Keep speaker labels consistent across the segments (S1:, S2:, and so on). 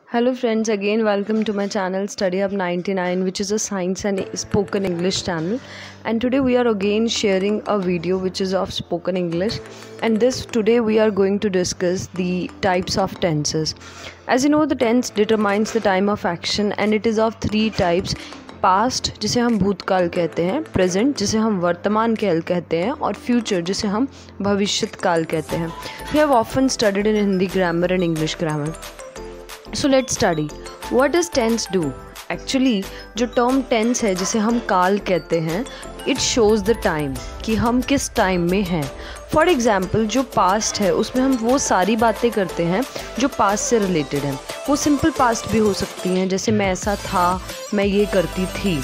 S1: Hello friends, again welcome to my channel Study Hub 99, which is a science and spoken English channel. And today we are again sharing a video which is of spoken English, and today we are going to discuss the types of tenses. As you know, the tense determines the time of action and it is of three types. Past जिसे हम भूतकाल कहते हैं, present जिसे हम वर्तमान काल कहते हैं और फ्यूचर जिसे हम भविष्यत काल कहते हैं. We have often studied in Hindi grammar and English grammar. So let's study what does tense do. Actually जो टर्म टेंस है जिसे हम काल कहते हैं, इट शोज़ द टाइम कि हम किस टाइम में हैं. फॉर एग्ज़ाम्पल जो पास्ट है उसमें हम वो सारी बातें करते हैं जो पास्ट से रिलेटेड हैं. वो सिंपल पास्ट भी हो सकती हैं, जैसे मैं ऐसा था, मैं ये करती थी.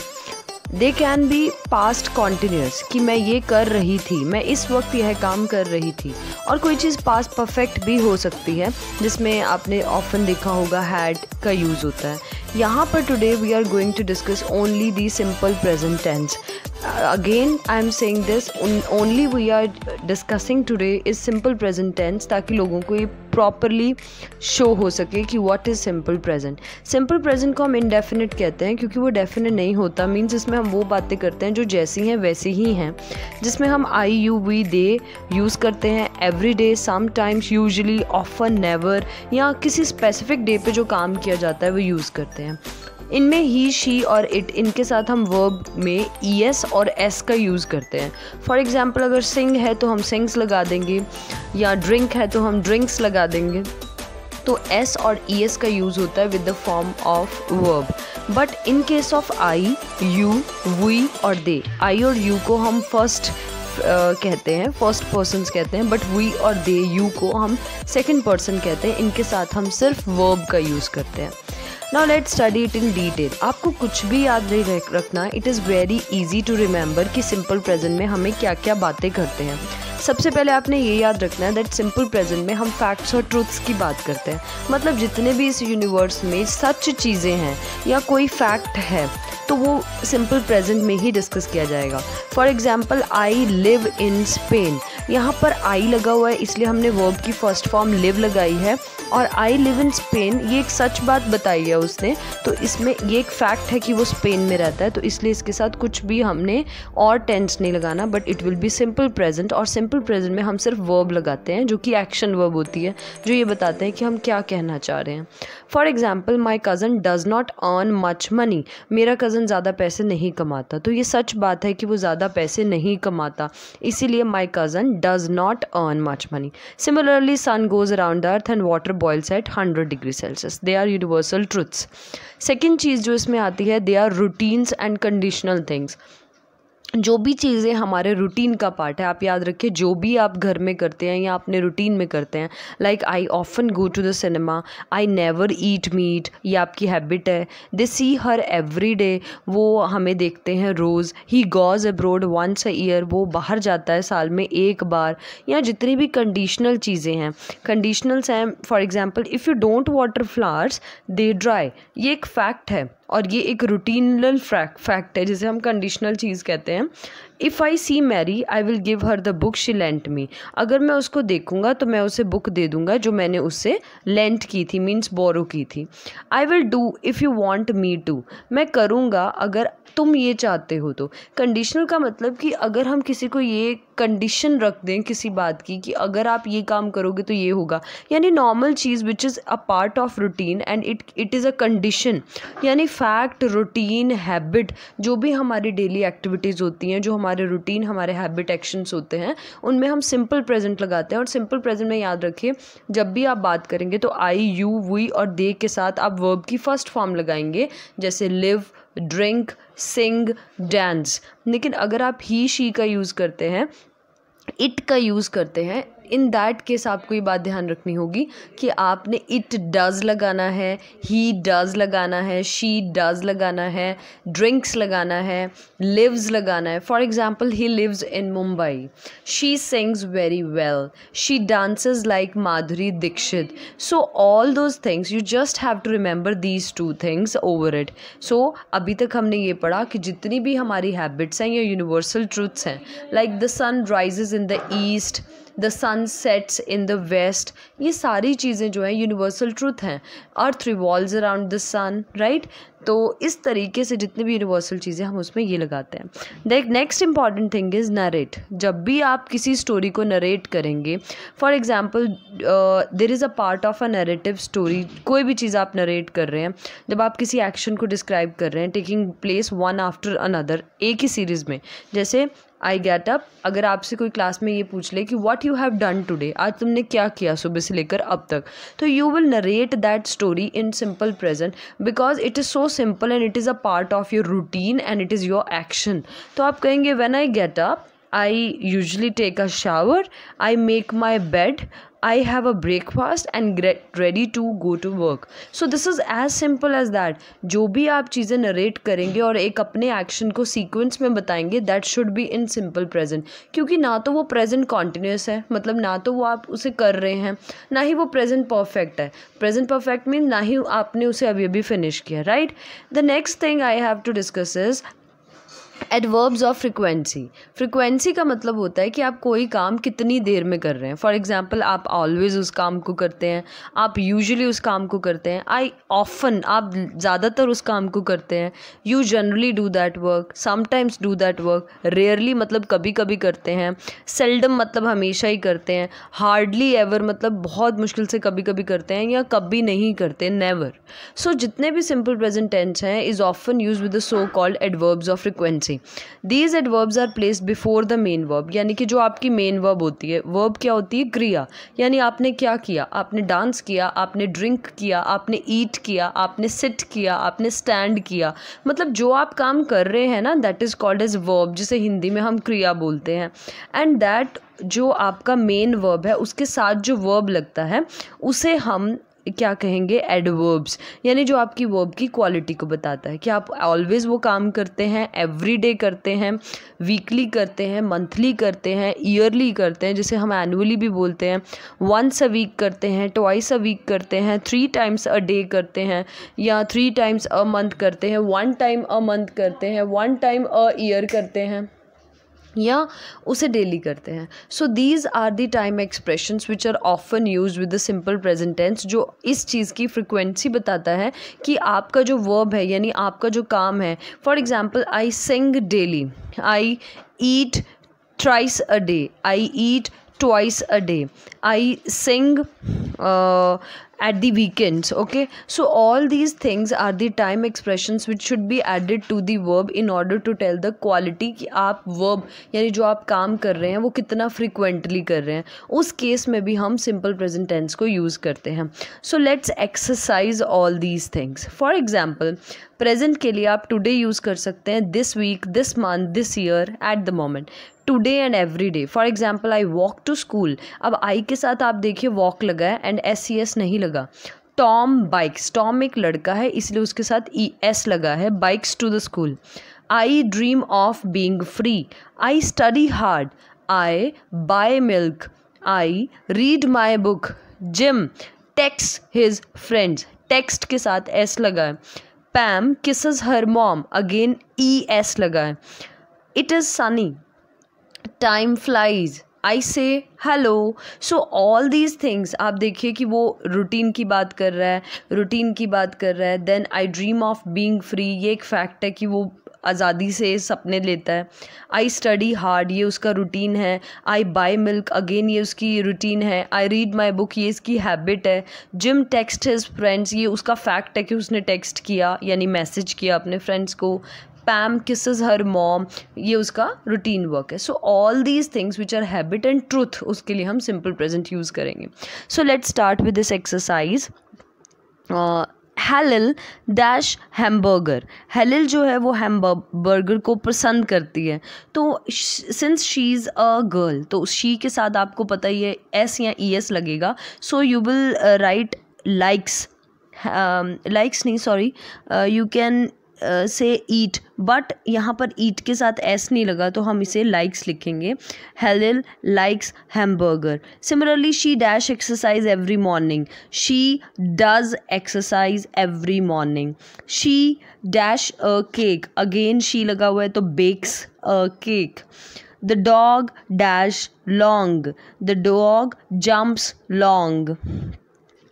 S1: They can be past continuous कि मैं ये कर रही थी, मैं इस वक्त यह काम कर रही थी. और कोई चीज़ पास्ट परफेक्ट भी हो सकती है जिसमें आपने ऑफन देखा होगा हैड का यूज़ होता है. यहाँ पर today we are going to discuss only the simple present tense. Again I am saying this, only we are discussing today is simple present tense, ताकि लोगों को ये प्रॉपरली शो हो सके कि what is simple present. Simple present को हम indefinite कहते हैं क्योंकि वो डेफिनेट नहीं होता. मीन्स इसमें हम वो बातें करते हैं जो जैसी हैं वैसी ही हैं, जिसमें हम आई यू वी दे यूज़ करते हैं every day, sometimes, usually, often, never, या किसी स्पेसिफिक डे पे जो काम किया जाता है वो यूज़ करते हैं. इनमें ही, शी और इट, इनके साथ हम वर्ब में ईएस और एस का यूज़ करते हैं. फॉर एग्जांपल अगर सिंग है तो हम सिंग्स लगा देंगे, या ड्रिंक है तो हम ड्रिंक्स लगा देंगे. तो एस और ईएस का यूज़ होता है with the form of verb. But in case of I, you, we और दे, आई और यू को हम फर्स्ट कहते हैं, फर्स्ट पर्सन्स कहते हैं, बट वी और दे, यू को हम सेकंड पर्सन कहते हैं. इनके साथ हम सिर्फ वर्ब का यूज़ करते हैं. Now let's study it in detail. आपको कुछ भी याद नहीं रखना, it is very easy to remember कि सिंपल प्रेजेंट में हमें क्या क्या बातें करते हैं. सबसे पहले आपने ये याद रखना है दैट सिंपल प्रेजेंट में हम फैक्ट्स और ट्रूथ्स की बात करते हैं. मतलब जितने भी इस यूनिवर्स में सच चीज़ें हैं या कोई फैक्ट है तो वो सिंपल प्रेजेंट में ही डिस्कस किया जाएगा. For example I live in Spain, यहाँ पर आई लगा हुआ है इसलिए हमने वर्ब की फर्स्ट फॉर्म लिव लगाई है, और आई लिव इन स्पेन ये एक सच बात बताई है उसने, तो इसमें ये एक फैक्ट है कि वो स्पेन में रहता है, तो इसलिए इसके साथ कुछ भी हमने और टेंस नहीं लगाना, but it will be simple present. और सिंपल प्रेजेंट में हम सिर्फ वर्ब लगाते हैं जो कि एक्शन वर्ब होती है, जो ये बताते हैं कि हम क्या कहना चाह रहे हैं. For example my cousin does not earn much money, मेरा कज़न ज़्यादा पैसे नहीं कमाता. तो ये सच बात है कि वो ज़्यादा पैसे नहीं कमाता, इसीलिए my cousin does not earn much money. Similarly sun goes around the earth and water boils at 100 degree Celsius. They are universal truths. Second चीज़ जो इसमें आती है, they are routines and conditional things. जो भी चीज़ें हमारे रूटीन का पार्ट है, आप याद रखिए, जो भी आप घर में करते हैं या अपने रूटीन में करते हैं, like I often go to the cinema, I never eat meat, ये आपकी हैबिट है. दे सी हर एवरी डे, वो हमें देखते हैं रोज़. He goes abroad once a year, वो बाहर जाता है साल में एक बार. या जितनी भी कंडीशनल चीज़ें हैं, कंडीशनल्स हैं. For example if you don't water flowers they dry, ये एक फैक्ट है और ये एक रूटीनल फैक्ट है जिसे हम कंडीशनल चीज़ कहते हैं. If I see Mary I will give her the book she lent me, अगर मैं उसको देखूंगा तो मैं उसे बुक दे दूंगा जो मैंने उससे लेंट की थी, मीन्स बोरो की थी. I will do if you want me to, मैं करूँगा अगर तुम ये चाहते हो तो. कंडीशनल का मतलब कि अगर हम किसी को ये कंडीशन रख दें किसी बात की कि अगर आप ये काम करोगे तो ये होगा, यानी normal cheese which is a part of routine and it is a condition, यानी फैक्ट, रूटीन, हैबिट, जो भी हमारी डेली एक्टिविटीज़ होती हैं, जो हमारे रूटीन, हमारे हैबिट, एक्शंस होते हैं, उनमें हम सिंपल प्रेजेंट लगाते हैं. और सिंपल प्रेजेंट में याद रखिए, जब भी आप बात करेंगे तो आई, यू, वी और दे के साथ आप वर्ब की फर्स्ट फॉर्म लगाएंगे, जैसे लिव, ड्रिंक, सिंग, डांस. लेकिन अगर आप ही, शी का यूज़ करते हैं, इट का यूज़ करते हैं, इन दैट केस आपको ये बात ध्यान रखनी होगी कि आपने इट डज़ लगाना है, ही डज़ लगाना है, शी डज़ लगाना है, ड्रिंक्स लगाना है, लिव्स लगाना है. For example he lives in Mumbai, she sings very well, she dances like Madhuri Dixit. So all those things you just have to remember these two things over it. सो अभी तक हमने ये पढ़ा कि जितनी भी हमारी हैबिट्स हैं या यूनिवर्सल ट्रूथ्स हैं, like the sun rises in the east, the sun sets in the west, ये सारी चीज़ें जो हैं यूनिवर्सल ट्रूथ हैं. Earth revolves around the sun, right. तो इस तरीके से जितने भी यूनिवर्सल चीज़ें हम उसमें ये लगाते हैं. The next important thing is narrate. जब भी आप किसी स्टोरी को नरेट करेंगे, for example there is a part of a narrative story, कोई भी चीज़ आप नरेट कर रहे हैं, जब आप किसी एक्शन को डिस्क्राइब कर रहे हैं taking place one after another एक ही सीरीज़ में, जैसे आई गेट अप, अगर आपसे कोई क्लास में ये पूछ ले कि what you have done today, आज तुमने क्या किया सुबह से लेकर अब तक, तो you will narrate that story in simple present because it is so simple and it is a part of your routine and it is your action. तो आप कहेंगे when I get up, I usually take a shower, I make my bed, I have a breakfast and get ready to go to work. So this is as simple as that. जो भी आप चीज़ें narrate करेंगे और एक अपने action को sequence में बताएंगे, that should be in simple present. क्योंकि ना तो वो प्रेजेंट कॉन्टिन्यूस है, मतलब ना तो वो आप उसे कर रहे हैं, ना ही वो प्रेजेंट परफेक्ट है. प्रेजेंट परफेक्ट मीन ना ही आपने उसे अभी अभी फिनिश किया, right. The next thing I have to discuss is adverbs of frequency. Frequency का मतलब होता है कि आप कोई काम कितनी देर में कर रहे हैं. फॉर एग्जाम्पल, आप ऑलवेज उस काम को करते हैं, आप यूजुअली उस काम को करते हैं, आई ऑफन आप ज़्यादातर उस काम को करते हैं, you generally do that work, sometimes do that work, rarely मतलब कभी कभी करते हैं, सेल्डम मतलब हमेशा ही करते हैं, हार्डली एवर मतलब बहुत मुश्किल से कभी कभी करते हैं, या कभी नहीं करते, नेवर. सो जितने भी सिंपल प्रेजेंट टेंस हैं is often use with the so called adverbs of frequency. These adverbs are placed before the main verb. यानी कि जो आपकी मेन वर्ब होती है, वर्ब क्या होती है? क्रिया. यानी आपने क्या किया, आपने डांस किया, आपने ड्रिंक किया, आपने ईट किया, आपने सिट किया, आपने स्टैंड किया, मतलब जो आप काम कर रहे हैं ना, that is called as verb, जिसे हिंदी में हम क्रिया बोलते हैं. एंड दैट जो आपका मेन वर्ब है उसके साथ जो वर्ब लगता है उसे हम क्या कहेंगे? एडवर्ब्स. यानी जो आपकी वर्ब की क्वालिटी को बताता है कि आप ऑलवेज वो काम करते हैं, एवरी डे करते हैं, वीकली करते हैं, मंथली करते हैं, ईयरली करते हैं, जिसे हम एनुअली भी बोलते हैं, वंस अ वीक करते हैं, ट्वाइस अ वीक करते हैं, 3 times अ डे करते हैं, या 3 times अ मंथ करते हैं, 1 time अ मंथ करते हैं, 1 time अ ईयर करते हैं, या उसे डेली करते हैं. So these are the time expressions which are often use with the simple present tense, जो इस चीज़ की फ्रिक्वेंसी बताता है कि आपका जो वर्ब है, यानी आपका जो काम है. For example, I sing daily, I eat thrice a day, I eat twice a day, I sing at the weekends. Okay, so all these things are the time expressions which should be added to the verb in order to tell the quality कि आप verb यानी जो आप काम कर रहे हैं वो कितना frequently कर रहे हैं. उस केस में भी हम simple present tense को यूज़ करते हैं. So let's exercise all these things. For example, present के लिए आप टुडे यूज़ कर सकते हैं, this week, this month, this year, at the moment, today and every day. For example, I walk to school. अब I के साथ आप देखिए वॉक लगा है एंड SES नहीं लगा. टॉम बाइक्स, टॉम एक लड़का है इसलिए उसके साथ ES लगा है, bikes to the school. I dream of being free, I study hard, I buy milk, I read my book. Jim texts his friends, text के साथ S लगा है. Pam kisses her mom, again ES लगा है. It is sunny, time flies, I say hello. So all these things आप देखिए कि वो रूटीन की बात कर रहा है, रूटीन की बात कर रहा है. Then I dream of being free, ये एक फैक्ट है कि वो आज़ादी से सपने लेता है. आई स्टडी हार्ड, ये उसका रूटीन है. आई बाय मिल्क, अगेन ये उसकी रूटीन है. आई रीड माई बुक, ये इसकी हैबिट है. जिम टेक्स्ट हिज फ्रेंड्स, ये उसका फैक्ट है कि उसने टेक्स्ट किया यानी मैसेज किया अपने फ्रेंड्स को. पैम किसेस हर मॉम, ये उसका रूटीन वर्क है. So all these things which are habit and truth, उसके लिए हम सिंपल प्रेजेंट यूज़ करेंगे. So let's start with this exercise. Helil dash hamburger. Helil जो है वो हैमबर्गर को पसंद करती है. तो since she is a girl, तो शी के साथ आपको पता ही है S या ES लगेगा. So you will write likes, likes नहीं sorry, you can say eat, but यहाँ पर ईट के साथ S नहीं लगा तो हम इसे लाइक्स लिखेंगे. Helil likes hamburger. Similarly, she dash exercise every morning, she does exercise every morning. She dash cake, again she लगा हुआ है तो bakes cake. The dog dash long. The dog jumps long.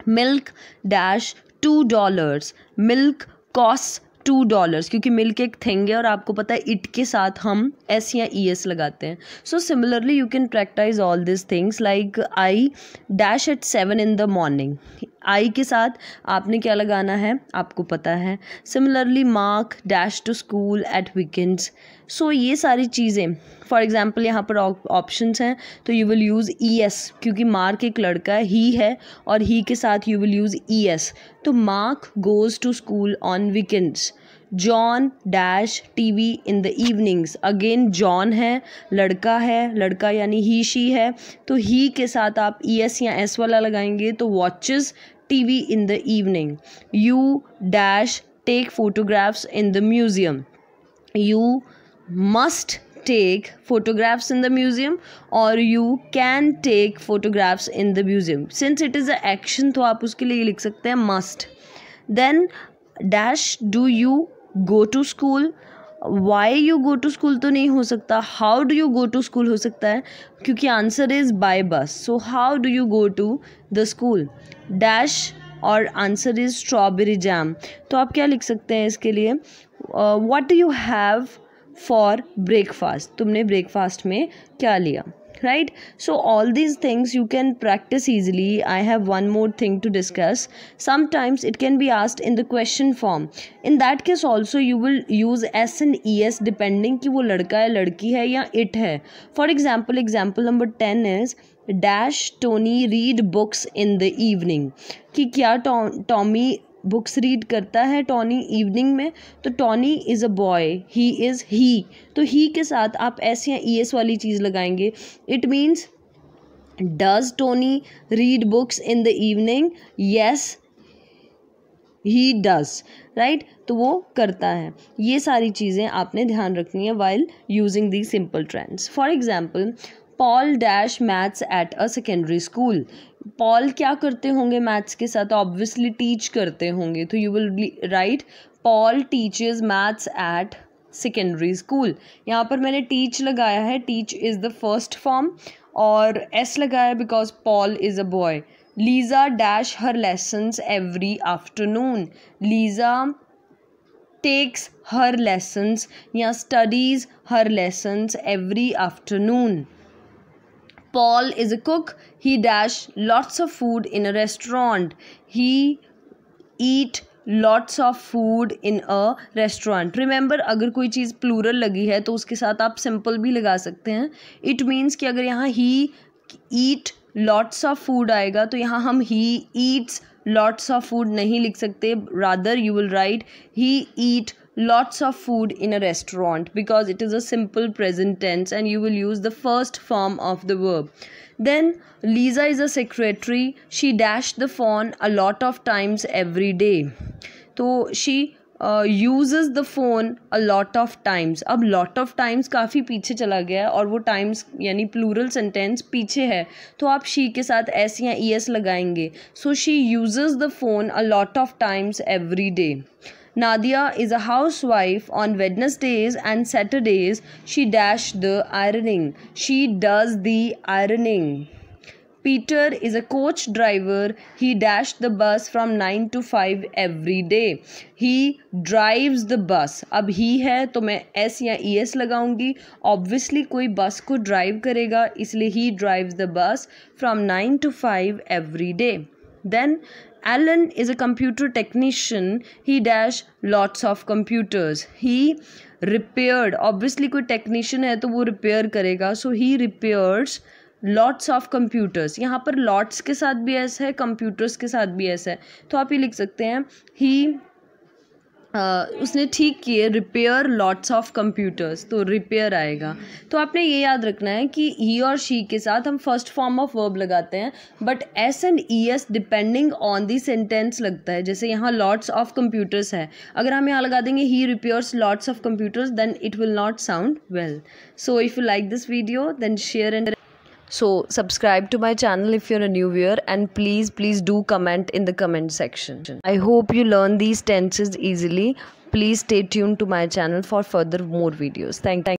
S1: Milk dash $2. Milk costs $2 क्योंकि milk एक thing है और आपको पता है इट के साथ हम एस या ई एस लगाते हैं. So similarly you can practice all this things like I dash at 7 in the morning. I के साथ आपने क्या लगाना है आपको पता है. Similarly Mark dash to school at weekends. So ये सारी चीज़ें फॉर एग्जाम्पल यहाँ पर ऑप्शंस हैं तो you will use E S क्योंकि मार्क एक लड़का ही है और ही के साथ you will use E S. तो Mark goes to school on weekends. John dash TV in the evenings. Again John है लड़का यानी ही शी है तो ही के साथ आप ई एस या एस वाला लगाएंगे तो watches TV in the evening. You dash take photographs in the museum. You must take photographs in the museum or you can take photographs in the museum. Since it is an action तो आप उसके लिए लिख सकते हैं must. Then dash do you go to school. Why you go to school तो नहीं हो सकता. How do you go to school हो सकता है क्योंकि answer is by bus. So how do you go to the school. Dash और answer is strawberry jam. तो आप क्या लिख सकते हैं इसके लिए what do you have for breakfast. तुमने ब्रेकफास्ट में क्या लिया right. So all these things you can practise easily. I have one more thing to discuss. Sometimes it can be asked in the question form. In that case also you will use S and E S depending कि वो लड़का है लड़की है या it है. For example number 10 is dash Tony read books in the evening. कि क्या टॉमी बुक्स रीड करता है टॉनी इवनिंग में. तो Tony is a boy he is he. तो ही के साथ आप एस या ई एस वाली चीज़ लगाएंगे. It means does Tony read books in the evening. Yes he does right. तो वो करता है. ये सारी चीज़ें आपने ध्यान रखनी है while using the simple trends. For example Paul dash maths at a secondary school. Paul क्या करते होंगे मैथ्स के साथ. ऑब्वियसली टीच करते होंगे. तो you will write Paul teaches maths at secondary school. यहाँ पर मैंने टीच लगाया है. Teach is the first form और एस लगाया because Paul is a boy. Lisa dash her lessons every afternoon. Lisa takes her lessons या studies her lessons every afternoon. Paul is a cook. He dash lots of food in a restaurant. He eat lots of food in a restaurant. Remember अगर कोई चीज़ plural लगी है तो उसके साथ आप simple भी लगा सकते हैं. It means कि अगर यहाँ he eat lots of food आएगा तो यहाँ हम he eats lots of food नहीं लिख सकते. Rather you will write he eat lots of food in a restaurant because it is a simple present tense and you will use the first form of the verb. Then Lisa is a secretary. She dashed the phone a lot of times every day. तो she uses the phone a lot of times. अब lot of times काफ़ी पीछे चला गया है और वो times यानी plural sentence पीछे है तो आप she के साथ s या es लगाएंगे. So she uses the phone a lot of times every day. Nadia is a housewife. On Wednesdays and Saturdays she dash the ironing. She does the ironing. Peter is a coach driver. He dashed the bus from 9 to 5 every day. He drives the bus. अब he है तो मैं s या es लगाऊंगी. Obviously कोई बस को drive करेगा इसलिए he drives the bus from 9 to 5 every day. Then Alan is a computer technician. He dash lots of computers. He repaired. Obviously कोई technician है तो वो repair करेगा. So he repairs lots of computers. यहाँ पर lots के साथ भी ऐसा है computers के साथ भी ऐसा है तो आप ये लिख सकते हैं he उसने ठीक किए रिपेयर लॉट्स ऑफ कंप्यूटर्स तो रिपेयर आएगा. तो आपने ये याद रखना है कि ही और शी के साथ हम फर्स्ट फॉर्म ऑफ वर्ब लगाते हैं but S and E S depending on the sentence लगता है. जैसे यहाँ लॉट्स ऑफ कंप्यूटर्स है अगर हम यहाँ लगा देंगे he repairs lots of computers then it will not sound well. So if you like this video then share and so subscribe to my channel if you're a new viewer and please do comment in the comment section. I hope you learn these tenses easily. Please stay tuned to my channel for further more videos. Thank you.